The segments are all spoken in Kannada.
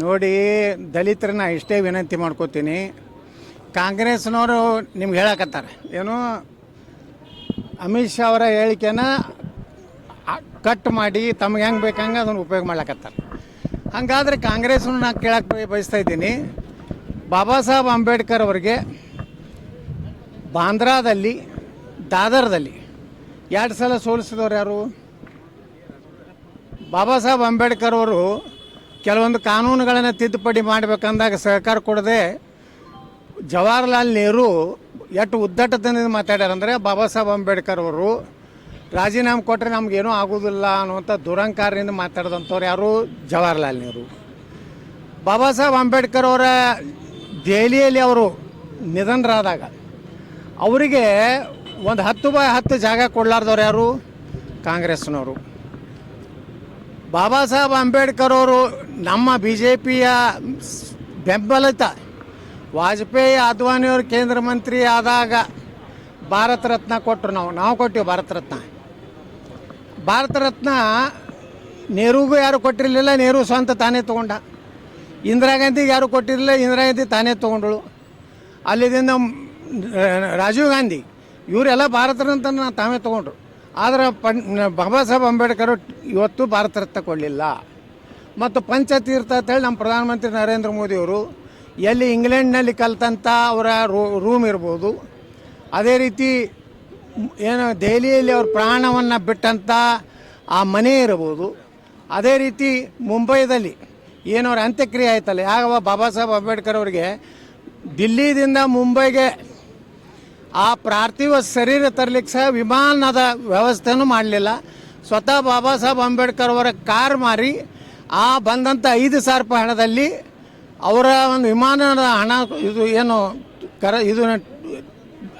ನೋಡಿ, ದಲಿತರನ್ನ ಇಷ್ಟೇ ವಿನಂತಿ ಮಾಡ್ಕೋತೀನಿ. ಕಾಂಗ್ರೆಸ್ನವರು ನಿಮ್ಗೆ ಹೇಳಕತ್ತಾರೆ ಏನು, ಅಮಿತ್ ಶಾ ಅವರ ಹೇಳಿಕೆನ ಕಟ್ ಮಾಡಿ ತಮ್ಗೆ ಹೆಂಗೆ ಬೇಕಂಗೆ ಅದನ್ನು ಉಪಯೋಗ ಮಾಡ್ಲಕತ್ತಾರೆ. ಹಾಗಾದರೆ ಕಾಂಗ್ರೆಸ್ನ ನಾನು ಕೇಳಕ್ಕೆ ಬಯಸ್ತಾ ಇದ್ದೀನಿ, ಬಾಬಾ ಸಾಹೇಬ್ ಅಂಬೇಡ್ಕರ್ ಅವರಿಗೆ ಬಾಂದ್ರಾದಲ್ಲಿ, ದಾದರ್ದಲ್ಲಿ 2 ಸಲ ಸೋಲಿಸಿದವರು ಯಾರು? ಬಾಬಾ ಸಾಹೇಬ್ ಅಂಬೇಡ್ಕರ್ ಅವರು ಕೆಲವೊಂದು ಕಾನೂನುಗಳನ್ನು ತಿದ್ದುಪಡಿ ಮಾಡಬೇಕಂದಾಗ ಸಹಕಾರ ಕೊಡದೆ ಜವಾಹರ್ಲಾಲ್ ನೆಹರು ಎಷ್ಟು ಉದ್ದಟತನದಿಂದ ಮಾತಾಡ್ಯಾರ ಅಂದರೆ, ಬಾಬಾ ಸಾಹೇಬ್ ಅಂಬೇಡ್ಕರ್ ಅವರು ರಾಜೀನಾಮೆ ಕೊಟ್ಟರೆ ನಮಗೇನೂ ಆಗೋದಿಲ್ಲ ಅನ್ನುವಂಥ ದುರಂಕಾರದಿಂದ ಮಾತಾಡಿದಂಥವ್ರು ಯಾರು? ಜವಾಹರ್ಲಾಲ್ ನೆಹರು. ಬಾಬಾ ಸಾಹೇಬ್ ಅಂಬೇಡ್ಕರ್ ಅವರ ದೆಹಲಿಯಲ್ಲಿ ಅವರು ನಿಧನರಾದಾಗ ಅವರಿಗೆ ಒಂದು 10x10 ಜಾಗ ಕೊಡಲಾರ್ದವ್ರು ಯಾರು? ಕಾಂಗ್ರೆಸ್ನವರು. ಬಾಬಾ ಸಾಹೇಬ್ ಅಂಬೇಡ್ಕರ್ ಅವರು ನಮ್ಮ BJPಯ ಬೆಂಬಲಿತ ವಾಜಪೇಯಿ ಅದ್ವಾನಿಯವರು ಕೇಂದ್ರ ಮಂತ್ರಿ ಆದಾಗ ಭಾರತ ರತ್ನ ಕೊಟ್ಟರು. ನಾವು ಕೊಟ್ಟಿವಿ ಭಾರತ ರತ್ನ ನೆಹರುಗೂ ಯಾರು ಕೊಟ್ಟಿರಲಿಲ್ಲ, ನೆಹರು ಸ್ವಂತ ತಾನೇ ತೊಗೊಂಡ. ಇಂದಿರಾ ಗಾಂಧಿಗೆ ಯಾರು ಕೊಟ್ಟಿರಲಿಲ್ಲ, ಇಂದಿರಾ ಗಾಂಧಿ ತಾನೇ ತೊಗೊಂಡಳು. ಅಲ್ಲಿದಿಂದ ರಾಜೀವ್ ಗಾಂಧಿ ಇವರೆಲ್ಲ ಭಾರತ ರತ್ನ ತಾವೇ ತೊಗೊಂಡ್ರು. ಆದರೆ ಬಾಬಾ ಸಾಹೇಬ್ ಅಂಬೇಡ್ಕರ್ ಇವತ್ತು ಭಾರತ ರತ್ನ ಕೊಡಲಿಲ್ಲ. ಮತ್ತು ಪಂಚತೀರ್ಥ ಅಂತೇಳಿ ನಮ್ಮ ಪ್ರಧಾನಮಂತ್ರಿ ನರೇಂದ್ರ ಮೋದಿಯವರು ಎಲ್ಲಿ ಇಂಗ್ಲೆಂಡ್ನಲ್ಲಿ ಕಲಿತಂಥ ಅವರ ರೂಮ್ ಇರ್ಬೋದು, ಅದೇ ರೀತಿ ಏನು ದೆಹಲಿಯಲ್ಲಿ ಅವ್ರ ಪ್ರಾಣವನ್ನು ಬಿಟ್ಟಂಥ ಆ ಮನೆ ಇರ್ಬೋದು, ಅದೇ ರೀತಿ ಮುಂಬೈದಲ್ಲಿ ಏನವ್ರ ಅಂತ್ಯಕ್ರಿಯೆ ಆಯ್ತಲ್ಲ, ಯಾವ ಬಾಬಾ ಸಾಹೇಬ್ ಅಂಬೇಡ್ಕರ್ ಅವರಿಗೆ ದಿಲ್ಲಿದಿಂದ ಮುಂಬೈಗೆ ಆ ಪಾರ್ಥಿವ ಶರೀರ ತರಲಿಕ್ಕೆ ಸಹ ವಿಮಾನದ ವ್ಯವಸ್ಥೆನೂ ಮಾಡಲಿಲ್ಲ. ಸ್ವತಃ ಬಾಬಾ ಸಾಹೇಬ್ ಅಂಬೇಡ್ಕರ್ ಅವರ ಕಾರ್ ಮಾರಿ ಆ ಬಂದಂಥ 5,000 ರೂಪಾಯಿ ಹಣದಲ್ಲಿ ಅವರ ಒಂದು ವಿಮಾನದ ಹಣ ಇದು ಏನು ಇದು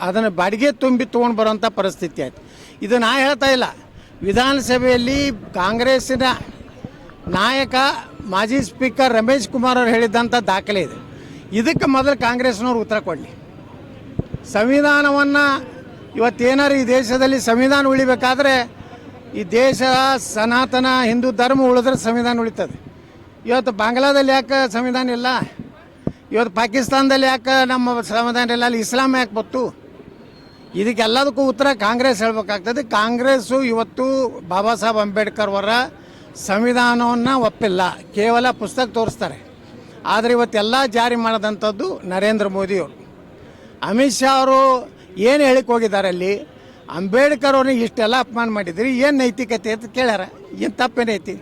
ಅದನ್ನು ಬಾಡಿಗೆ ತುಂಬಿ ತೊಗೊಂಡು ಬರೋಂಥ ಪರಿಸ್ಥಿತಿ ಆಯಿತು. ಇದು ನಾ ಹೇಳ್ತಾ ಇಲ್ಲ, ವಿಧಾನಸಭೆಯಲ್ಲಿ ಕಾಂಗ್ರೆಸ್ಸಿನ ನಾಯಕ ಮಾಜಿ ಸ್ಪೀಕರ್ ರಮೇಶ್ ಕುಮಾರ್ ಅವರು ಹೇಳಿದ್ದಂಥ ದಾಖಲೆ ಇದೆ. ಇದಕ್ಕೆ ಮೊದಲು ಕಾಂಗ್ರೆಸ್ನವ್ರು ಉತ್ತರ ಕೊಡಲಿ. ಸಂವಿಧಾನವನ್ನು ಇವತ್ತೇನಾರು ಈ ದೇಶದಲ್ಲಿ ಸಂವಿಧಾನ ಉಳಿಬೇಕಾದ್ರೆ ಈ ದೇಶ ಸನಾತನ ಹಿಂದೂ ಧರ್ಮ ಉಳಿದ್ರೆ ಸಂವಿಧಾನ ಉಳಿತದೆ. ಇವತ್ತು ಬಾಂಗ್ಲಾದಲ್ಲಿ ಯಾಕೆ ಸಂವಿಧಾನ ಇಲ್ಲ? ಇವತ್ತು ಪಾಕಿಸ್ತಾನದಲ್ಲಿ ಯಾಕೆ ನಮ್ಮ ಸಂವಿಧಾನ ಇಲ್ಲ? ಅಲ್ಲಿ ಇಸ್ಲಾಂ ಯಾಕೆ ಬಂತು? ಇದಕ್ಕೆಲ್ಲದಕ್ಕೂ ಉತ್ತರ ಕಾಂಗ್ರೆಸ್ ಹೇಳಬೇಕಾಗ್ತದೆ. ಕಾಂಗ್ರೆಸ್ಸು ಇವತ್ತು ಬಾಬಾ ಸಾಹೇಬ್ ಅಂಬೇಡ್ಕರ್ ಅವರ ಸಂವಿಧಾನವನ್ನು ಒಪ್ಪಿಲ್ಲ, ಕೇವಲ ಪುಸ್ತಕ ತೋರಿಸ್ತಾರೆ. ಆದರೆ ಇವತ್ತೆಲ್ಲ ಜಾರಿ ಮಾಡಿದಂಥದ್ದು ನರೇಂದ್ರ ಮೋದಿಯವರು. ಅಮಿತ್ ಶಾ ಅವರು ಏನು ಹೇಳಿಕ್ಕೆ ಹೋಗಿದ್ದಾರೆ ಅಲ್ಲಿ? ಅಂಬೇಡ್ಕರ್ ಅವ್ರನ್ನ ಇಷ್ಟೆಲ್ಲ ಅಪಮಾನ ಮಾಡಿದ್ರಿ, ಏನು ನೈತಿಕತೆ ಅಂತ ಕೇಳ್ಯಾರ. ಏನು ತಪ್ಪೇನೈತಿ?